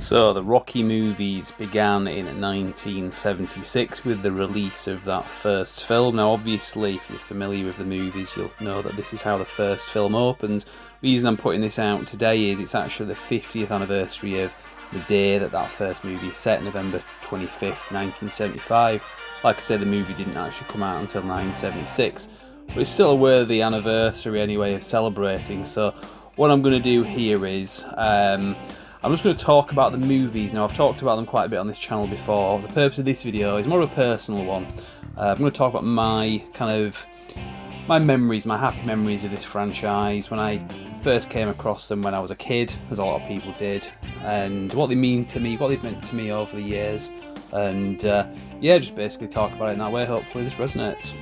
So the Rocky movies began in 1976 with the release of that first film. Now obviously if you're familiar with the movies you'll know that this is how the first film opens. The reason I'm putting this out today is it's actually the 50th anniversary of the day that first movie is set, November 25th, 1975. Like I said, the movie didn't actually come out until 1976, but it's still a worthy anniversary anyway of celebrating. So what I'm going to do here is I'm just going to talk about the movies. Now, I've talked about them quite a bit on this channel before. The purpose of this video is more of a personal one. I'm going to talk about my memories, my happy memories of this franchise when I first came across them when I was a kid, as a lot of people did, and what they mean to me, what they've meant to me over the years, and yeah, just basically talk about it in that way. Hopefully this resonates.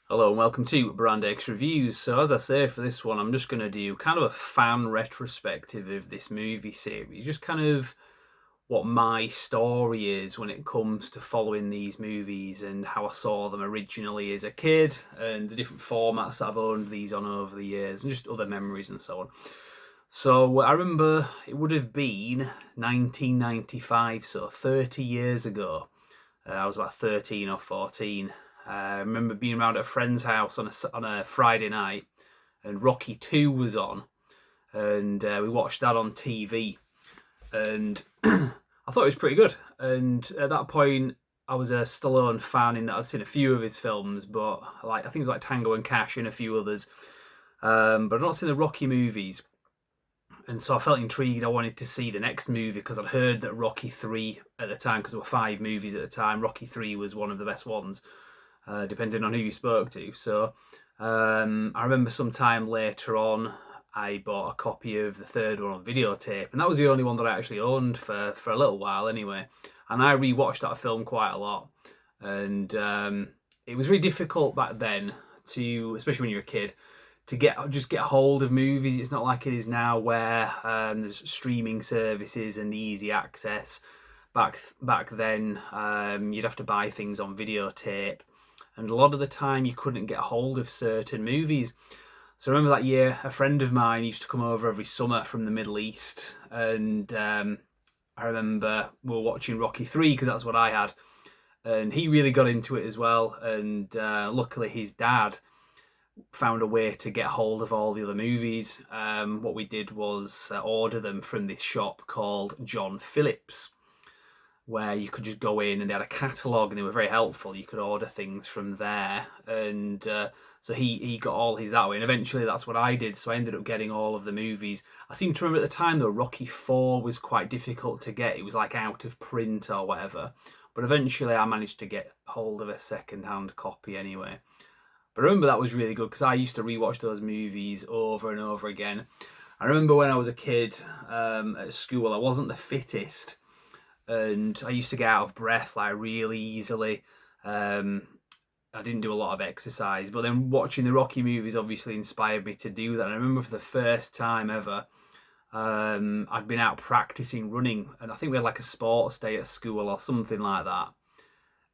Hello and welcome to Brand X Reviews. So as I say, for this one I'm just going to do kind of a fan retrospective of this movie series, just kind of what my story is when it comes to following these movies and how I saw them originally as a kid and the different formats that I've owned these on over the years and just other memories and so on. So I remember it would have been 1995, so 30 years ago. I was about 13 or 14. I remember being around at a friend's house on a Friday night, and Rocky 2 was on, and we watched that on TV, and I thought it was pretty good. And at that point, I was a Stallone fan in that I'd seen a few of his films, but I think it was like Tango and Cash and a few others, but I'd not seen the Rocky movies. And so I felt intrigued. I wanted to see the next movie because I'd heard that Rocky 3 at the time, because there were 5 movies at the time, Rocky 3 was one of the best ones. Depending on who you spoke to. So I remember sometime later on I bought a copy of the third one on videotape, and that was the only one that I actually owned for a little while anyway. And I rewatched that film quite a lot, and it was really difficult back then to, especially when you're a kid, to get hold of movies. It's not like it is now where there's streaming services and easy access. Back then you'd have to buy things on videotape, and a lot of the time you couldn't get hold of certain movies. So I remember that year a friend of mine used to come over every summer from the Middle East, and I remember we were watching Rocky 3 because that's what I had, and he really got into it as well. And luckily his dad found a way to get hold of all the other movies. What we did was order them from this shop called John Phillips, where you could just go in and they had a catalogue and they were very helpful. You could order things from there, and so he got all his that way, and eventually that's what I did. So I ended up getting all of the movies. I seem to remember at the time though Rocky 4 was quite difficult to get. It was like out of print or whatever, but eventually I managed to get hold of a second-hand copy anyway. But I remember that was really good because I used to rewatch those movies over and over again. I remember when I was a kid at school, I wasn't the fittest, and I used to get out of breath like really easily. I didn't do a lot of exercise, but then watching the Rocky movies obviously inspired me to do that. And I remember for the first time ever, I'd been out practicing running, and I think we had like a sports day at school or something like that.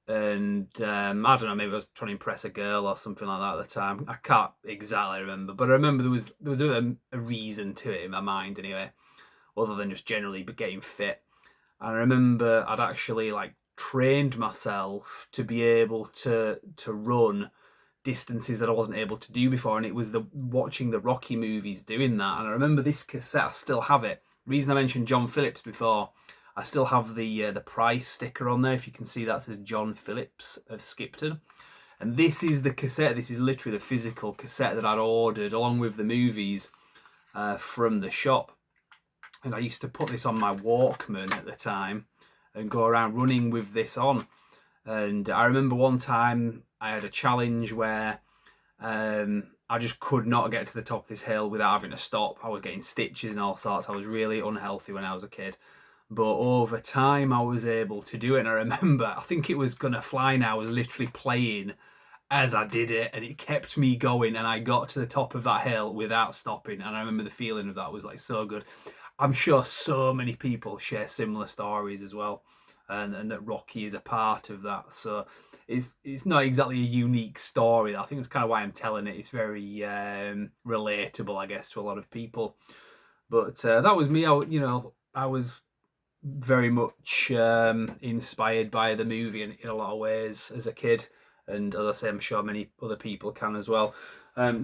And I don't know, maybe I was trying to impress a girl or something like that at the time. I can't exactly remember, but I remember there was a reason to it in my mind anyway, other than just generally getting fit. And I remember I'd actually like trained myself to be able to run distances that I wasn't able to do before, and it was watching the Rocky movies doing that. And I remember this cassette, I still have it. The reason I mentioned John Phillips before, I still have the price sticker on there. If you can see, that says John Phillips of Skipton. And this is the cassette. This is literally the physical cassette that I'd ordered along with the movies from the shop. And I used to put this on my Walkman at the time and go around running with this on. And I remember one time I had a challenge where I just could not get to the top of this hill without having to stop. I was getting stitches and all sorts. I was really unhealthy when I was a kid. But over time I was able to do it. And I remember, I think it was Gonna Fly Now, I was literally playing as I did it, and it kept me going, and I got to the top of that hill without stopping, and I remember the feeling of that was like so good. I'm sure so many people share similar stories as well, and that Rocky is a part of that. So it's not exactly a unique story. I think that's kind of why I'm telling it. It's very relatable, I guess, to a lot of people. But that was me. I was very much inspired by the movie in a lot of ways as a kid, and as I say, I'm sure many other people can as well.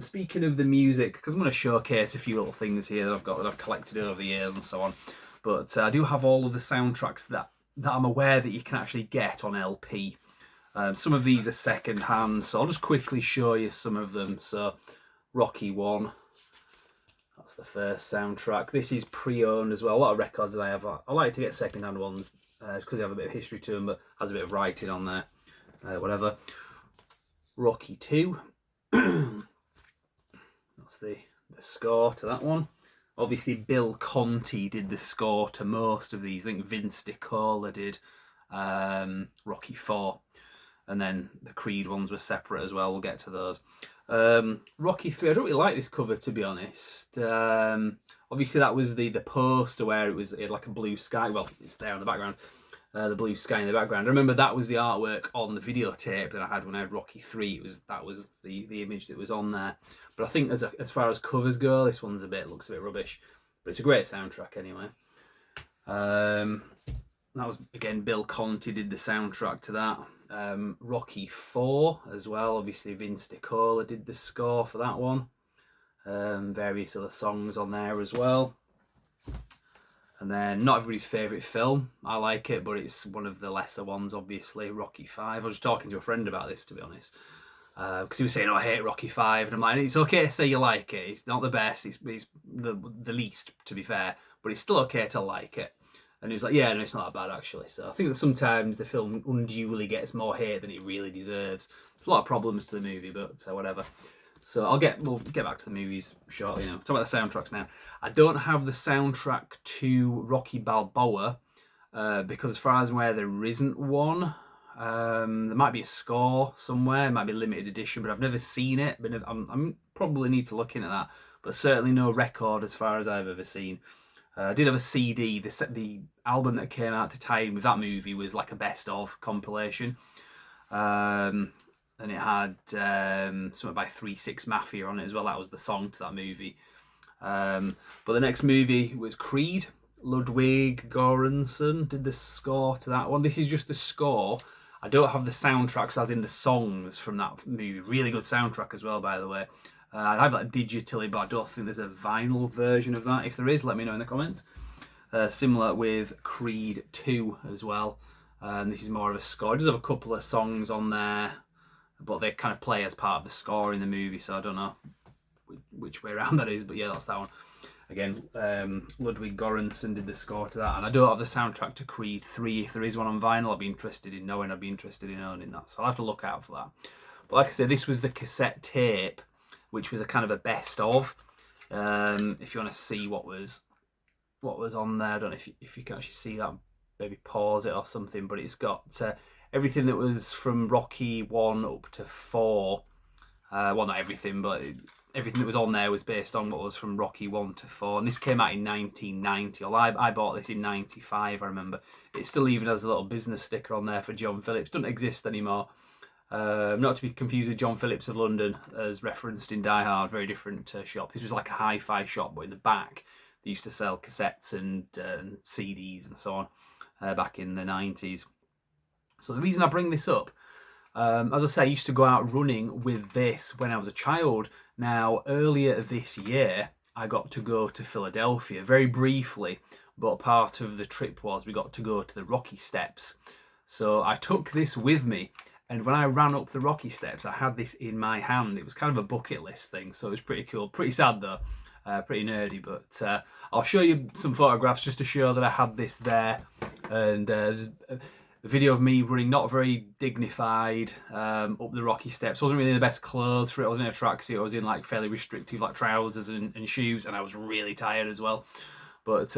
Speaking of the music, because I'm going to showcase a few little things here that I've collected over the years and so on, but I do have all of the soundtracks that I'm aware that you can actually get on LP. Some of these are second hand, so I'll just quickly show you some of them. So Rocky 1, that's the first soundtrack. This is pre-owned as well. A lot of records that I have, I like to get second-hand ones because they have a bit of history to them, but has a bit of writing on there. Whatever. Rocky 2. That's the score to that one. Obviously, Bill Conti did the score to most of these. I think Vince DiCola did Rocky 4. And then the Creed ones were separate as well. We'll get to those. Rocky 3, I don't really like this cover, to be honest. Obviously, that was the poster where it had like a blue sky. Well, it's there in the background. The blue sky in the background. I remember that was the artwork on the videotape that I had when I had Rocky 3. That was the image that was on there. But I think as far as covers go, this one's looks a bit rubbish. But it's a great soundtrack anyway. That was, again, Bill Conti did the soundtrack to that. Rocky 4 as well. Obviously, Vince DiCola did the score for that one. Various other songs on there as well. And then, not everybody's favourite film. I like it, but it's one of the lesser ones, obviously. Rocky 5. I was talking to a friend about this, to be honest. Because he was saying, I hate Rocky 5. And I'm like, it's okay to say you like it. It's not the best. It's the least, to be fair. But it's still okay to like it. And he was like, yeah, no, it's not that bad, actually. So I think that sometimes the film unduly gets more hate than it really deserves. There's a lot of problems to the movie, but whatever. So we'll get back to the movies shortly. Talk about the soundtracks now. I don't have the soundtrack to Rocky Balboa because as far as I'm aware, there isn't one. There might be a score somewhere. It might be a limited edition, but I've never seen it. But I'm probably need to look into that. But certainly no record as far as I've ever seen. I did have a CD. The album that came out to tie in with that movie was like a best of compilation. And it had something by 3-6 Mafia on it as well. That was the song to that movie. But the next movie was Creed. Ludwig Göransson did the score to that one. This is just the score. I don't have the soundtracks as in the songs from that movie. Really good soundtrack as well, by the way. I have that digitally, but I don't think there's a vinyl version of that. If there is, let me know in the comments. Similar with Creed 2 as well. This is more of a score. It does have a couple of songs on there, but they kind of play as part of the score in the movie, so I don't know which way around that is, but yeah, that's that one. Again, Ludwig Göransson did the score to that, and I don't have the soundtrack to Creed 3. If there is one on vinyl, I'd be interested in knowing, I'd be interested in owning that, so I'll have to look out for that. But like I said, this was the cassette tape, which was a kind of a best of. If you want to see what was on there, I don't know if you can actually see that, maybe pause it or something, but it's got everything that was from Rocky 1 up to 4. Well, not everything, but everything that was on there was based on what was from Rocky 1 to 4. And this came out in 1990. I bought this in 95, I remember. It still even has a little business sticker on there for John Phillips. Doesn't exist anymore. Not to be confused with John Phillips of London, as referenced in Die Hard. Very different shop. This was like a hi-fi shop, but in the back they used to sell cassettes and CDs and so on back in the 90s. So the reason I bring this up, as I say, I used to go out running with this when I was a child. Now, earlier this year, I got to go to Philadelphia very briefly, but part of the trip was we got to go to the Rocky Steps. So I took this with me, and when I ran up the Rocky Steps, I had this in my hand. It was kind of a bucket list thing, so it was pretty cool. Pretty sad though, pretty nerdy, but I'll show you some photographs just to show that I had this there. And there's a video of me running not very dignified up the Rocky Steps. Wasn't really the best clothes for it. I was in a tracksuit. I was in like fairly restrictive like trousers and shoes, and I was really tired as well. But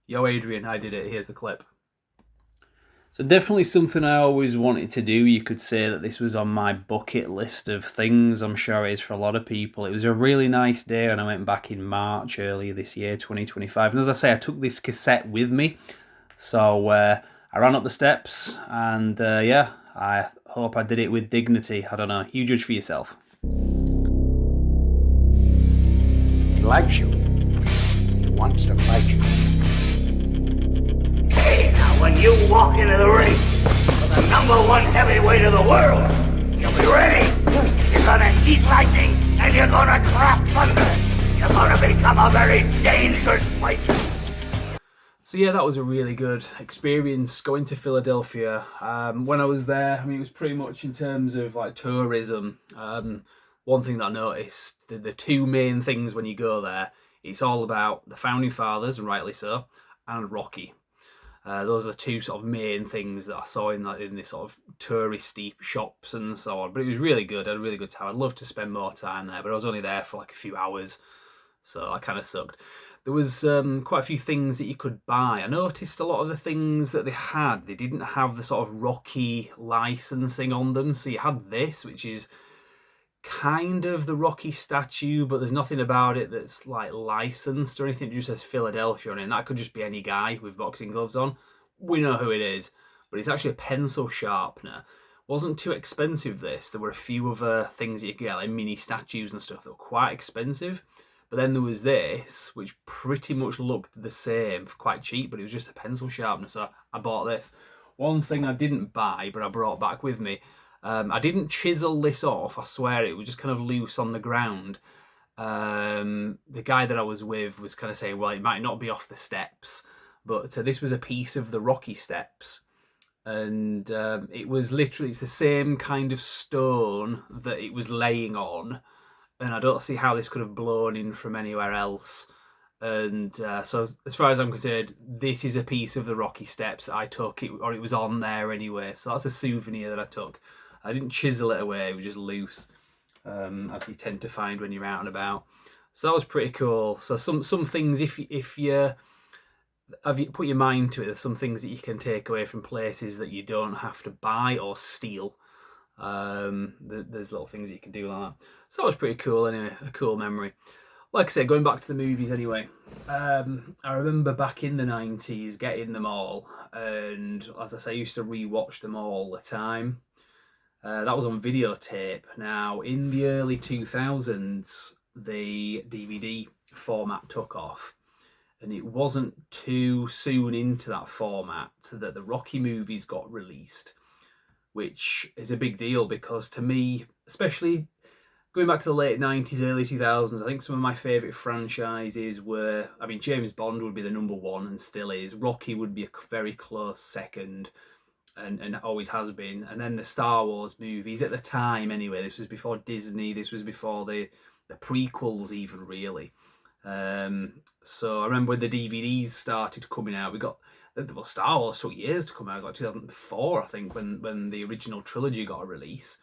yo, Adrian, I did it. Here's the clip. So definitely something I always wanted to do. You could say that this was on my bucket list of things. I'm sure it is for a lot of people. It was a really nice day and I went back in March earlier this year, 2025. And as I say, I took this cassette with me. So I ran up the steps and yeah, I hope I did it with dignity. I don't know. You judge for yourself. He likes you. He wants to fight you. Hey, now when you walk into the ring for the #1 heavyweight of the world, you'll be ready. You're gonna eat lightning and you're gonna drop thunder. You're gonna become a very dangerous place. So yeah, that was a really good experience going to Philadelphia. When I was there, I mean, it was pretty much in terms of like tourism. One thing that I noticed, the two main things when you go there, it's all about the founding fathers, and rightly so, and Rocky. Those are the two sort of main things that I saw in this sort of touristy shops and so on. But it was really good. I had a really good time. I'd love to spend more time there, but I was only there for like a few hours, so that kind of sucked. There was quite a few things that you could buy. I noticed a lot of the things that they didn't have the sort of Rocky licensing on them. So you had this, which is kind of the Rocky statue, but there's nothing about it that's like licensed or anything. It just says Philadelphia on it, and that could just be any guy with boxing gloves on. We know who it is, but it's actually a pencil sharpener. Wasn't too expensive, this. There were a few other things you could get, like mini statues and stuff that were quite expensive. But then there was this, which pretty much looked the same for quite cheap, but it was just a pencil sharpener, so I bought this. One thing I didn't buy, but I brought back with me, I didn't chisel this off, I swear. It was just kind of loose on the ground. The guy that I was with was kind of saying, well, it might not be off the steps, but this was a piece of the Rocky steps. And it was literally, it's the same kind of stone that it was laying on. And I don't see how this could have blown in from anywhere else. And so as far as I'm concerned, this is a piece of the Rocky steps that I took, or it was on there anyway. So that's a souvenir that I took. I didn't chisel it away, it was just loose, as you tend to find when you're out and about. So that was pretty cool. So some things, if you put your mind to it, there's some things that you can take away from places that you don't have to buy or steal. There's little things that you can do like that. So that was pretty cool anyway, a cool memory. Like I said, going back to the movies anyway, I remember back in the 90s getting them all, and as I say, I used to re-watch them all the time. That was on videotape. Now, in the early 2000s, the DVD format took off, and it wasn't too soon into that format that the Rocky movies got released, which is a big deal because to me, especially going back to the late 90s, early 2000s, I think some of my favourite franchises were, I mean, James Bond would be the #1 and still is. Rocky would be a very close second, and always has been. And then the Star Wars movies at the time anyway. This was before Disney. This was before the prequels even, really. So I remember when the DVDs started coming out, we got, well, Star Wars took years to come out. It was like 2004, I think, when the original trilogy got a release.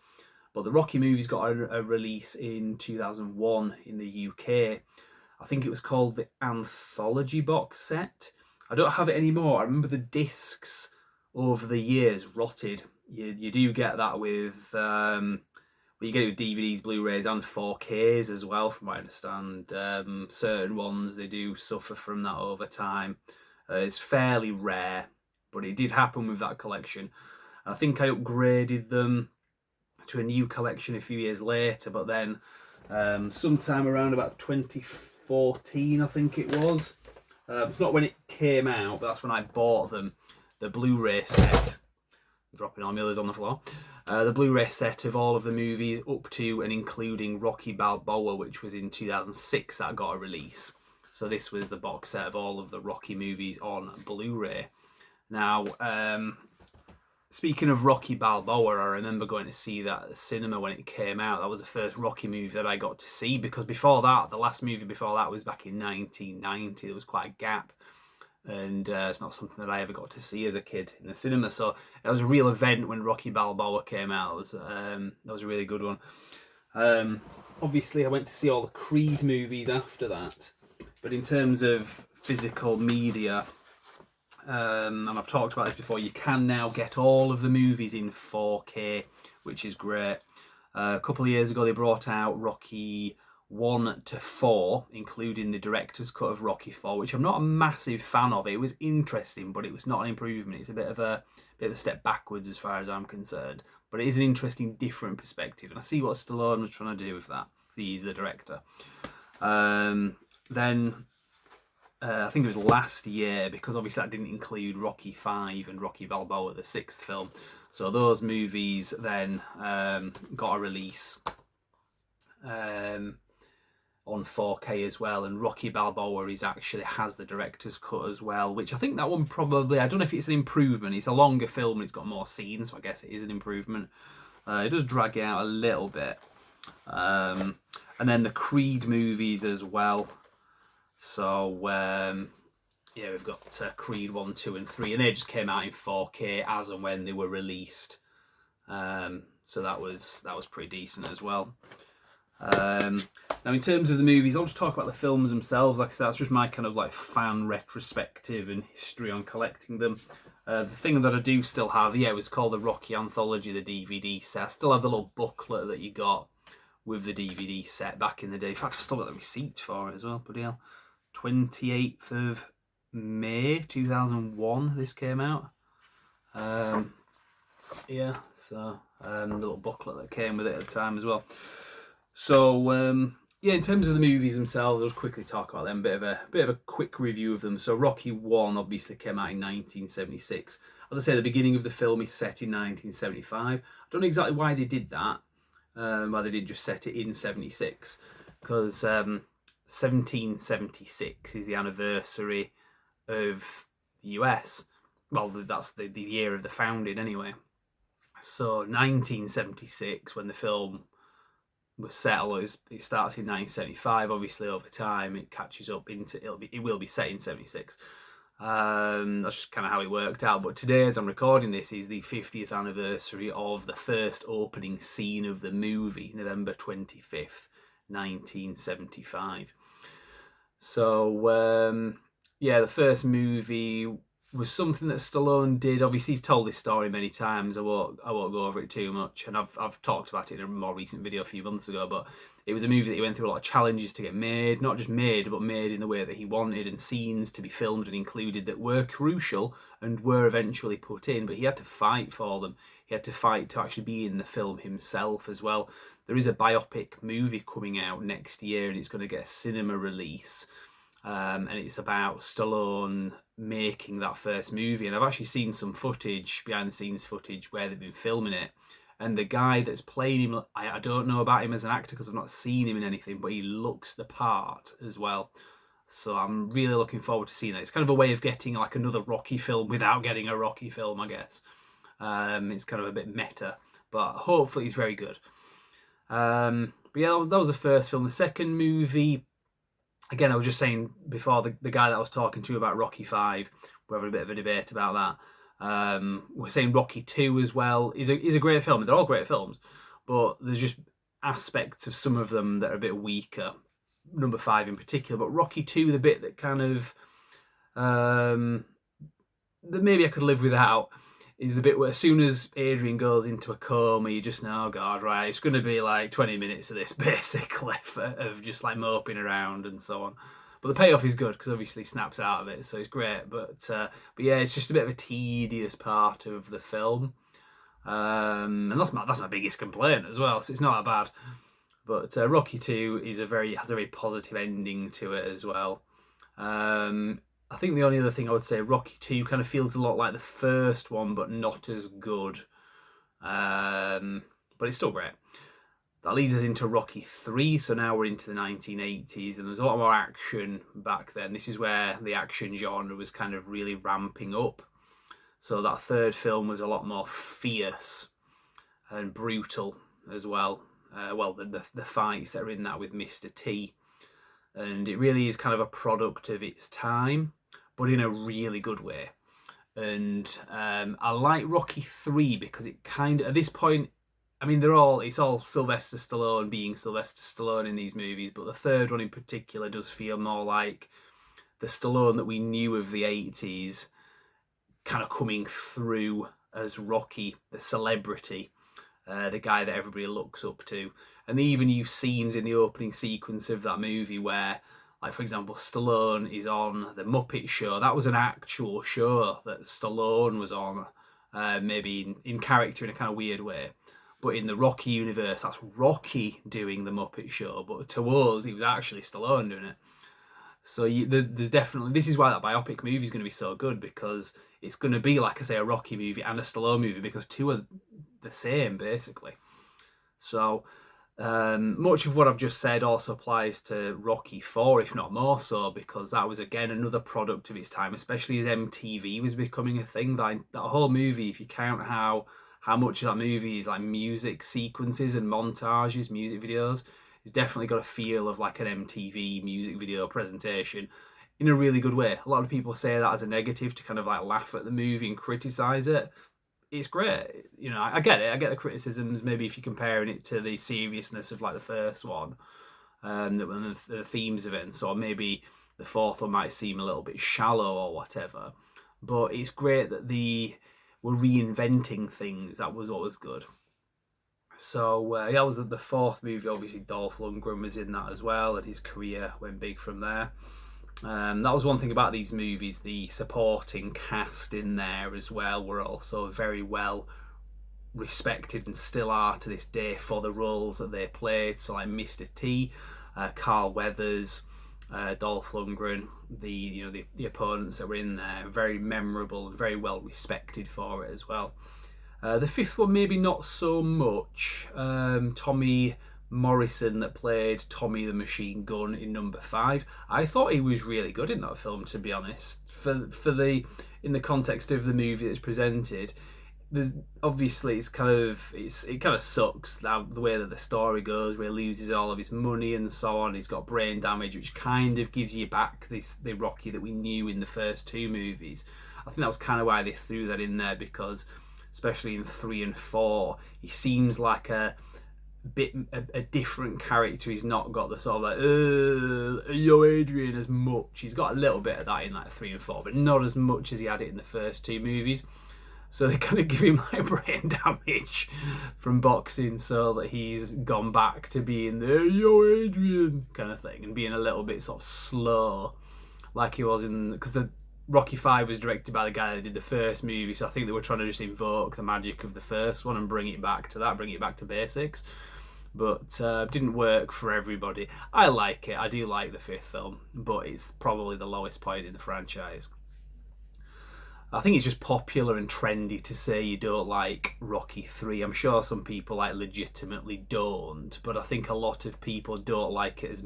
But the Rocky movies got a release in 2001 in the UK. I think it was called the Anthology box set. I don't have it anymore. I remember the discs over the years rotted. You do get that with, you get it with DVDs, Blu-rays and 4Ks as well, from what I understand. Certain ones, they do suffer from that over time. It's fairly rare, but it did happen with that collection. I think I upgraded them to a new collection a few years later, but then sometime around about 2014, I think it was. It's not when it came out, but that's when I bought them. The Blu-ray set, dropping all my others on the floor. The Blu-ray set of all of the movies up to and including Rocky Balboa, which was in 2006, that got a release. So this was the box set of all of the Rocky movies on Blu-ray. Now, speaking of Rocky Balboa, I remember going to see that at the cinema when it came out. That was the first Rocky movie that I got to see, because before that, the last movie before that was back in 1990. There was quite a gap, and it's not something that I ever got to see as a kid in the cinema. So it was a real event when Rocky Balboa came out. That was a really good one. Obviously, I went to see all the Creed movies after that, but in terms of physical media, and I've talked about this before, you can now get all of the movies in 4K, which is great. A couple of years ago, they brought out Rocky 1 to 4, including the director's cut of Rocky 4, which I'm not a massive fan of. It was interesting, but it was not an improvement. It's a bit of a step backwards as far as I'm concerned. But it is an interesting, different perspective, and I see what Stallone was trying to do with that. He's the director. Then I think it was last year, because obviously that didn't include Rocky 5 and Rocky Balboa, the 6th film. So those movies then got a release on 4K as well, and Rocky Balboa actually has the director's cut as well, which I think that one probably, I don't know if it's an improvement. It's a longer film and it's got more scenes, so I guess it is an improvement. It does drag it out a little bit. And then the Creed movies as well. So yeah, we've got Creed 1, 2 and 3, and they just came out in 4K as and when they were released. So that was pretty decent as well. Now in terms of the movies, I'll just talk about the films themselves. Like I said, that's just my kind of like fan retrospective and history on collecting them. The thing that I do still have, it was called the Rocky Anthology, the DVD set. I still have the little booklet that you got with the DVD set back in the day. In fact, I've still got the receipt for it as well. Bloody hell. 28th of May 2001 this came out. Yeah, so the little booklet that came with it at the time as well. So in terms of the movies themselves, I'll just quickly talk about them. Bit of a quick review of them. So Rocky 1 obviously came out in 1976. As I say, the beginning of the film is set in 1975. I don't know exactly why they did that. Why they didn't just set it in 76, because 1776 is the anniversary of the US. Well, that's the year of the founding anyway. So 1976, when the film was set, although it starts in 1975, obviously over time it catches up into it will be set in 76. That's just kind of how it worked out. But today, as I'm recording this, is the 50th anniversary of the first opening scene of the movie, November 25th, 1975. So the first movie was something that Stallone did. Obviously, he's told this story many times. I won't go over it too much, and I've talked about it in a more recent video a few months ago. But it was a movie that he went through a lot of challenges to get made, not just made, but made in the way that he wanted, and scenes to be filmed and included that were crucial and were eventually put in. But he had to fight for them. He had to fight to actually be in the film himself as well. There is a biopic movie coming out next year, and it's going to get a cinema release. And it's about Stallone making that first movie. And I've actually seen some footage, behind the scenes footage, where they've been filming it. And the guy that's playing him, I don't know about him as an actor because I've not seen him in anything, but he looks the part as well. So I'm really looking forward to seeing that. It's kind of a way of getting like another Rocky film without getting a Rocky film, I guess. It's kind of a bit meta, but hopefully it's very good. But yeah, that was the first film. The second movie, again, I was just saying before, the guy that I was talking to about Rocky 5, we're having a bit of a debate about that. We're saying Rocky 2 as well is a great film. They're all great films, but there's just aspects of some of them that are a bit weaker. Number 5 in particular, but Rocky 2, the bit that kind of that maybe I could live without, is the bit where as soon as Adrian goes into a coma, you just know, oh God, right, it's going to be like 20 minutes of this, basically, of just like moping around and so on. But the payoff is good because obviously he snaps out of it, so it's great. But yeah, it's just a bit of a tedious part of the film, and that's my biggest complaint as well. So it's not that bad. But Rocky 2 has a very positive ending to it as well. I think the only other thing I would say, Rocky 2 kind of feels a lot like the first one, but not as good. But it's still great. That leads us into Rocky 3, so now we're into the 1980s, and there's a lot more action back then. This is where the action genre was kind of really ramping up. So that third film was a lot more fierce and brutal as well. The fights that are in that with Mr. T. And it really is kind of a product of its time, but in a really good way. And I like Rocky 3 because it kind of, at this point, I mean, it's all Sylvester Stallone being Sylvester Stallone in these movies, but the third one in particular does feel more like the Stallone that we knew of the 80s kind of coming through as Rocky, the celebrity, the guy that everybody looks up to. And they even use scenes in the opening sequence of that movie where, like, for example, Stallone is on the Muppet Show. That was an actual show that Stallone was on, maybe in character in a kind of weird way. But in the Rocky universe, that's Rocky doing the Muppet Show. But to us, it was actually Stallone doing it. So there's definitely, this is why that biopic movie is going to be so good, because it's going to be, like I say, a Rocky movie and a Stallone movie, because two are the same basically. So much of what I've just said also applies to Rocky 4, if not more so, because that was again another product of its time, especially as MTV was becoming a thing. That whole movie, if you count how much of that movie is like music sequences and montages, music videos, it's definitely got a feel of like an MTV music video presentation in a really good way. A lot of people say that as a negative to kind of like laugh at the movie and criticize it. It's great, you know. I get it. I get the criticisms. Maybe if you're comparing it to the seriousness of like the first one, the themes of it, and so maybe the fourth one might seem a little bit shallow or whatever. But it's great that we're reinventing things. That was what was good. So yeah, that was the fourth movie. Obviously, Dolph Lundgren was in that as well, and his career went big from there. That was one thing about these movies. The supporting cast in there as well were also very well respected and still are to this day for the roles that they played. So like Mr. T, Carl Weathers, Dolph Lundgren, the opponents that were in there, very memorable and very well respected for it as well. The fifth one, maybe not so much. Tommy Morrison, that played Tommy the Machine Gun in number 5. I thought he was really good in that film, to be honest. In the context of the movie that's presented, obviously it kind of sucks the way that the story goes, where he loses all of his money and so on. He's got brain damage, which kind of gives you back the Rocky that we knew in the first two movies. I think that was kind of why they threw that in there, because especially in 3 and 4, he seems like a different character. He's not got the sort of like yo Adrian as much. He's got a little bit of that in like 3 and 4, but not as much as he had it in the first two movies. So they kind of give him like brain damage from boxing, so that he's gone back to being the yo Adrian kind of thing, and being a little bit sort of slow, like he was because the Rocky 5 was directed by the guy that did the first movie, so I think they were trying to just invoke the magic of the first one and bring it back to basics. But didn't work for everybody. I like it. I do like the fifth film, but it's probably the lowest point in the franchise. I think it's just popular and trendy to say you don't like Rocky 3. I'm sure some people like legitimately don't, but I think a lot of people don't like it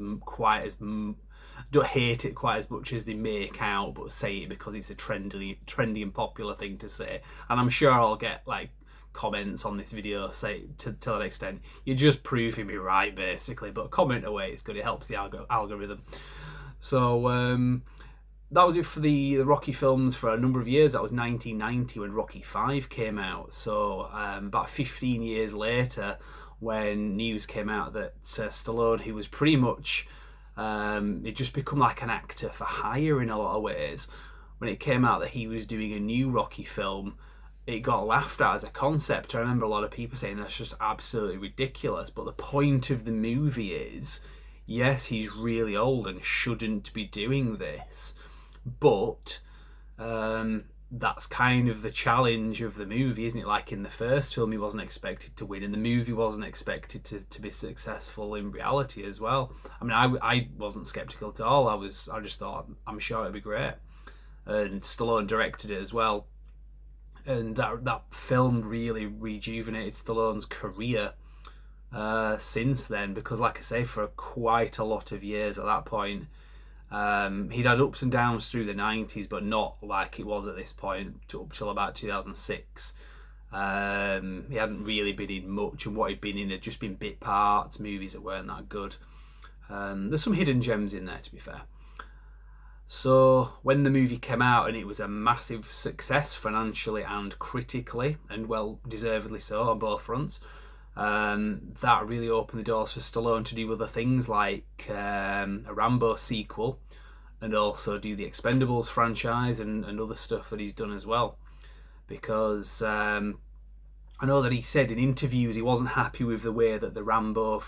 don't hate it quite as much as they make out, but say it because it's a trendy and popular thing to say. And I'm sure I'll get like comments on this video say to that extent, you're just proving me right basically, but comment away, it's good, it helps the algorithm. So that was it for the Rocky films for a number of years. That was 1990 when Rocky 5 came out. So about 15 years later, when news came out that Stallone, who was pretty much he'd just become like an actor for hire in a lot of ways, when it came out that he was doing a new Rocky film, it got laughed at as a concept. I remember a lot of people saying that's just absolutely ridiculous. But the point of the movie is, yes, he's really old and shouldn't be doing this, but that's kind of the challenge of the movie, isn't it? Like in the first film, he wasn't expected to win, and the movie wasn't expected to be successful in reality as well. I mean, I wasn't skeptical at all. I just thought, I'm sure it'd be great. And Stallone directed it as well. And that film really rejuvenated Stallone's career since then, because like I say, for quite a lot of years at that point, he'd had ups and downs through the 90s, but not like it was at this point up till about 2006. He hadn't really been in much, and what he'd been in had just been bit parts, movies that weren't that good. There's some hidden gems in there, to be fair. So when the movie came out, and it was a massive success financially and critically, and well deservedly so on both fronts, that really opened the doors for Stallone to do other things like a Rambo sequel, and also do the Expendables franchise and other stuff that he's done as well. because I know that he said in interviews he wasn't happy with the way that the Rambo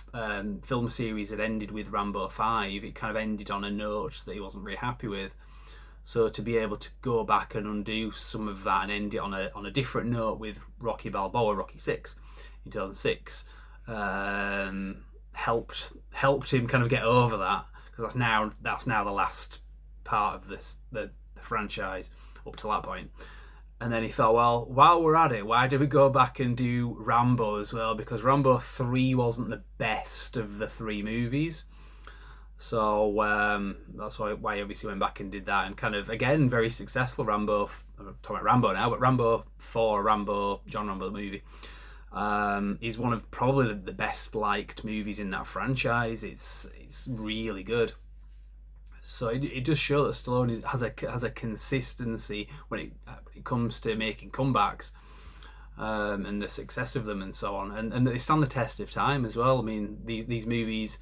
film series had ended with Rambo 5. It kind of ended on a note that he wasn't very happy with. So to be able to go back and undo some of that and end it on a different note with Rocky Balboa, Rocky 6 in 2006, helped him kind of get over that, because that's now the last part of the franchise up to that point. And then he thought, well, while we're at it, why do we go back and do Rambo as well? Because Rambo 3 wasn't the best of the 3 movies. So that's why he obviously went back and did that. And kind of, again, very successful Rambo. I'm talking about Rambo now, but Rambo 4, John Rambo the movie, is one of probably the best liked movies in that franchise. It's really good. So it does show that Stallone has a consistency when it comes to making comebacks, and the success of them and so on, and they stand the test of time as well. I mean, these movies,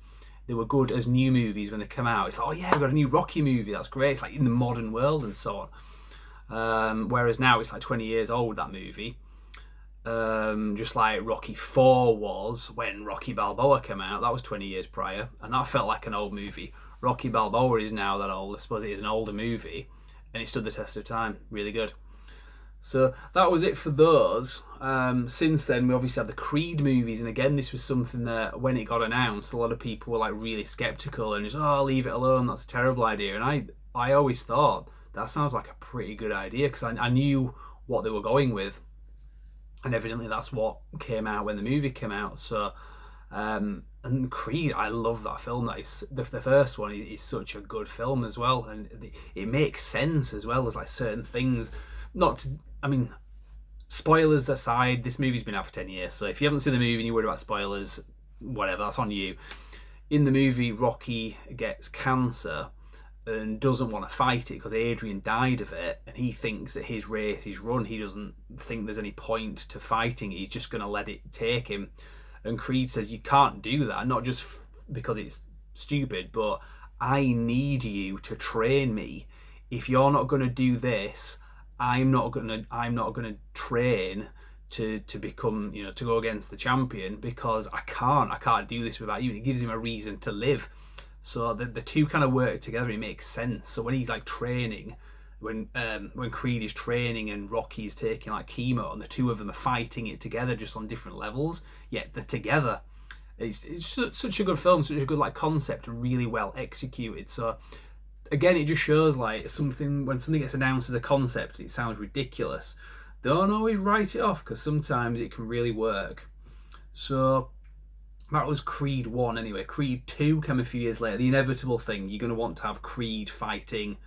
they were good as new movies when they come out. It's like, oh yeah, we've got a new Rocky movie, that's great. It's like in the modern world and so on. Whereas now it's like 20 years old, that movie. Just like Rocky 4 was when Rocky Balboa came out. That was 20 years prior, and that felt like an old movie. Rocky Balboa is now that old. I suppose it is an older movie, and it stood the test of time. Really good. So that was it for those. Since then, we obviously had the Creed movies, and again, this was something that when it got announced, a lot of people were like really skeptical and just, oh, leave it alone, that's a terrible idea. And I always thought that sounds like a pretty good idea, because I knew what they were going with, and evidently that's what came out when the movie came out. So and Creed, I love that film. That is the first one is such a good film as well, and it makes sense as well as like certain things. Spoilers aside, this movie's been out for 10 years, so if you haven't seen the movie and you're worried about spoilers, whatever, that's on you. In the movie, Rocky gets cancer and doesn't want to fight it because Adrian died of it, and he thinks that his race is run. He doesn't think there's any point to fighting. He's just going to let it take him. And Creed says, you can't do that, not just because it's stupid, but I need you to train me. If you're not going to do this, I'm not going to train to become, to go against the champion, because I can't do this without you. And it gives him a reason to live. So the two kind of work together. It makes sense. So when he's like training, when Creed is training and Rocky's taking like chemo, and the two of them are fighting it together just on different levels, yet they're together. It's such a good film, such a good like concept, and really well executed. So again, it just shows like when something gets announced as a concept, it sounds ridiculous. Don't always write it off, because sometimes it can really work. So that was Creed 1 anyway. Creed 2 came a few years later. The inevitable thing, you're going to want to have Creed fighting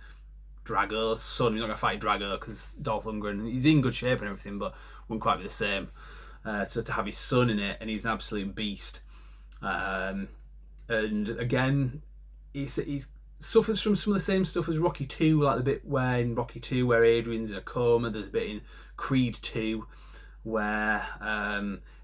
Drago's son. He's not going to fight Drago because Dolph Lundgren, he's in good shape and everything, but wouldn't quite be the same. So to have his son in it, and he's an absolute beast. And again, he suffers from some of the same stuff as Rocky 2, like the bit where in Rocky 2 where Adrian's in a coma. There's a bit in Creed 2 where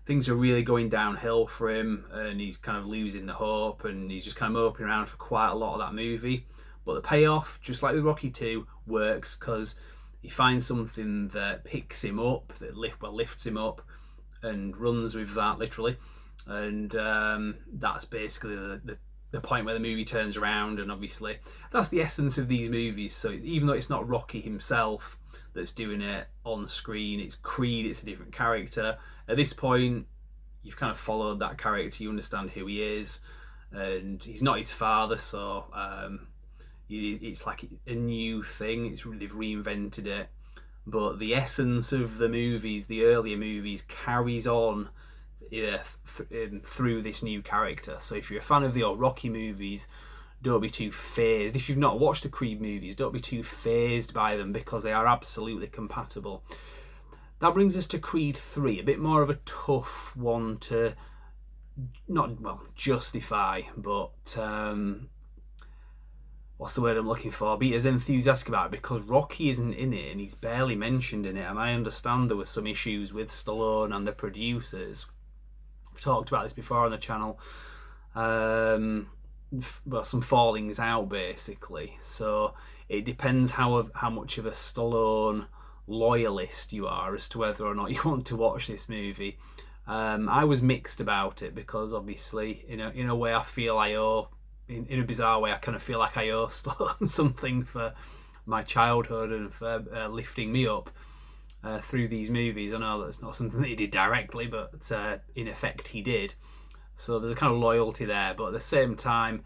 things are really going downhill for him, and he's kind of losing the hope, and he's just kind of moping around for quite a lot of that movie. But the payoff, just like with Rocky 2, works because he finds something that picks him up, that lifts him up, and runs with that literally. And that's basically the point where the movie turns around. And obviously that's the essence of these movies. So even though it's not Rocky himself that's doing it on screen, it's Creed, it's a different character. At this point, you've kind of followed that character, you understand who he is, and he's not his father, so it's like a new thing. They've reinvented it, but the essence of the movies, the earlier movies, carries on through this new character. So if you're a fan of the old Rocky movies, don't be too phased. If you've not watched the Creed movies, don't be too phased by them, because they are absolutely compatible. That brings us to Creed 3, a bit more of a tough one to justify, but what's the word I'm looking for? Be as enthusiastic about it, because Rocky isn't in it and he's barely mentioned in it. And I understand there were some issues with Stallone and the producers. We've talked about this before on the channel. Some fallings out basically. So it depends how much of a Stallone loyalist you are as to whether or not you want to watch this movie. I was mixed about it because obviously, in a way, I feel I owe, in a bizarre way, I kind of feel like I owe something for my childhood and for lifting me up through these movies. I know that's not something that he did directly, but in effect he did. So there's a kind of loyalty there, but at the same time,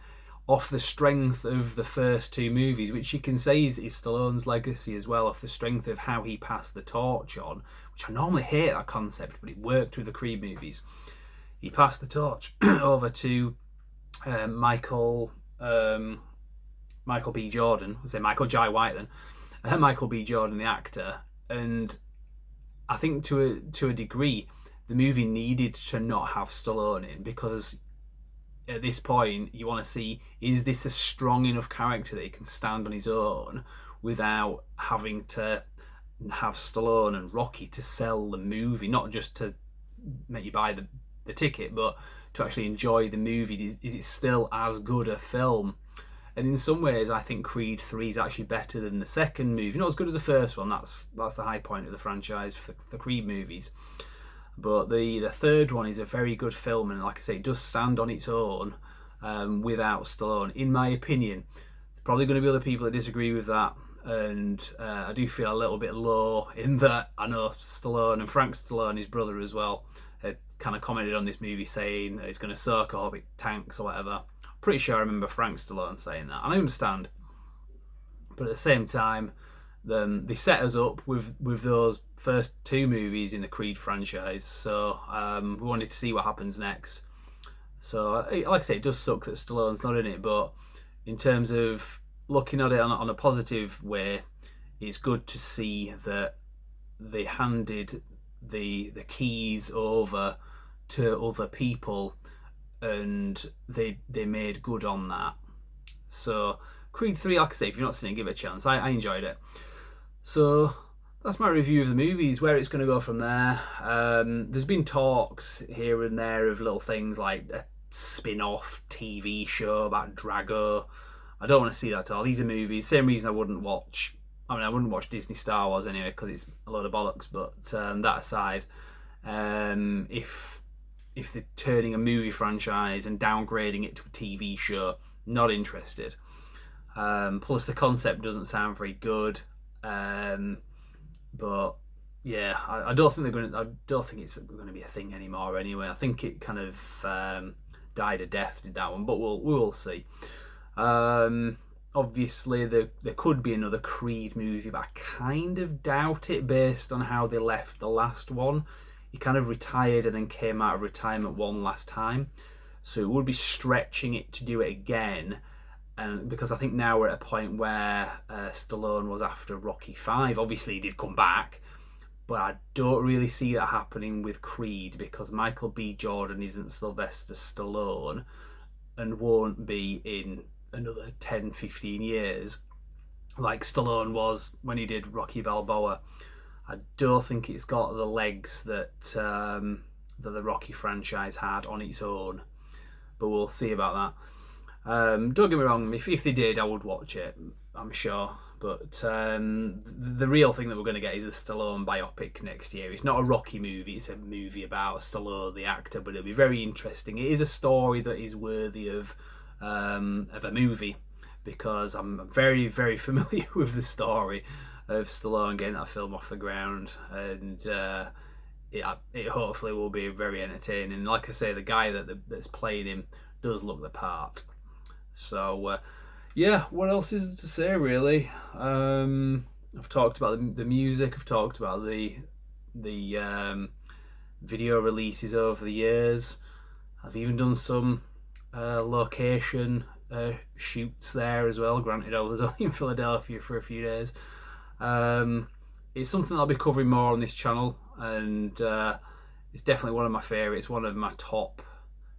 off the strength of the first two movies, which you can say is Stallone's legacy as well, off the strength of how he passed the torch on, which I normally hate that concept, but it worked with the Creed movies. He passed the torch over to Michael B. Jordan. I say Michael Jai White then. Michael B. Jordan, the actor, and I think to a degree, the movie needed to not have Stallone in, because at this point you want to see, is this a strong enough character that he can stand on his own without having to have Stallone and Rocky to sell the movie, not just to make you buy the ticket, but to actually enjoy the movie. Is it still as good a film? And in some ways, I think Creed 3 is actually better than the second movie. Not as good as the first one. That's the high point of the franchise for the Creed movies. But the third one is a very good film, and like I say, it does stand on its own without Stallone, in my opinion. There's probably going to be other people that disagree with that, and I do feel a little bit low in that I know Stallone and Frank Stallone, his brother as well, had kind of commented on this movie saying it's going to suck, or hope it tanks or whatever. Pretty sure I remember Frank Stallone saying that, and I understand. But at the same time, they set us up with those first two movies in the Creed franchise, so we wanted to see what happens next. So, like I say, it does suck that Stallone's not in it, but in terms of looking at it on a positive way, it's good to see that they handed the keys over to other people, and they made good on that. So Creed 3, like I say, if you're not seen it, give it a chance. I enjoyed it. So that's my review of the movies. Where it's going to go from there, there's been talks here and there of little things like a spin-off TV show about Drago. I don't want to see that at all. These are movies. Same reason I wouldn't watch Disney Star Wars anyway, because it's a load of bollocks. But that aside, if they're turning a movie franchise and downgrading it to a TV show, not interested. Plus the concept doesn't sound very good. But yeah, I don't think it's going to be a thing anymore anyway. I think it kind of died a death, did that one, but we will see. Obviously there could be another Creed movie, but I kind of doubt it based on how they left the last one. He kind of retired and then came out of retirement one last time, so it would be stretching it to do it again. And because I think now we're at a point where Stallone was after Rocky 5. Obviously he did come back, but I don't really see that happening with Creed, because Michael B. Jordan isn't Sylvester Stallone and won't be in another 10-15 years like Stallone was when he did Rocky Balboa. I don't think it's got the legs that the Rocky franchise had on its own, but we'll see about that. Don't get me wrong, if they did, I would watch it, I'm sure. But the real thing that we're going to get is a Stallone biopic next year. It's not a Rocky movie, it's a movie about Stallone, the actor, but it'll be very interesting. It is a story that is worthy of a movie, because I'm very, very familiar with the story of Stallone getting that film off the ground, and it hopefully will be very entertaining. Like I say, the guy that's playing him does look the part. So yeah, what else is to say really? I've talked about the music. I've talked about the video releases over the years. I've even done some location shoots there as well. Granted, I was only in Philadelphia for a few days. It's something I'll be covering more on this channel, and it's definitely one of my favourites. One of my top,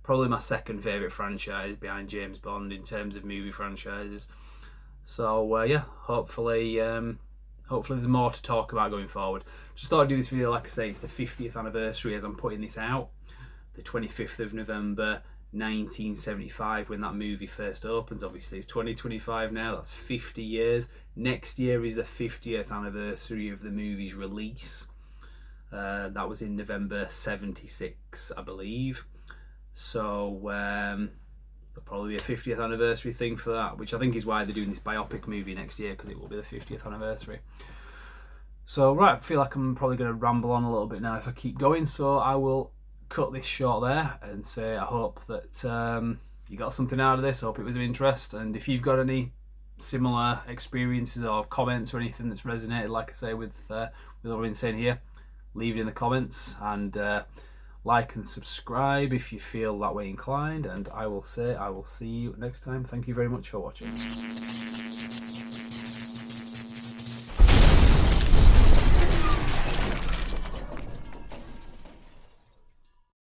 probably my second favourite franchise behind James Bond in terms of movie franchises. So yeah, hopefully there's more to talk about going forward. Just thought I'd do this video. Like I say, it's the 50th anniversary as I'm putting this out, the 25th of November 1975 when that movie first opens. Obviously it's 2025 now, that's 50 years. Next year is the 50th anniversary of the movie's release. That was in November 76, I believe. So there'll probably be a 50th anniversary thing for that, which I think is why they're doing this biopic movie next year, because it will be the 50th anniversary. So right, I feel like I'm probably going to ramble on a little bit now if I keep going, so I will cut this short there and say I hope that you got something out of this. I hope it was of interest, and if you've got any similar experiences or comments or anything that's resonated, like I say, with what I've been saying here, leave it in the comments, and like and subscribe if you feel that way inclined, and I will say I will see you next time. Thank you very much for watching.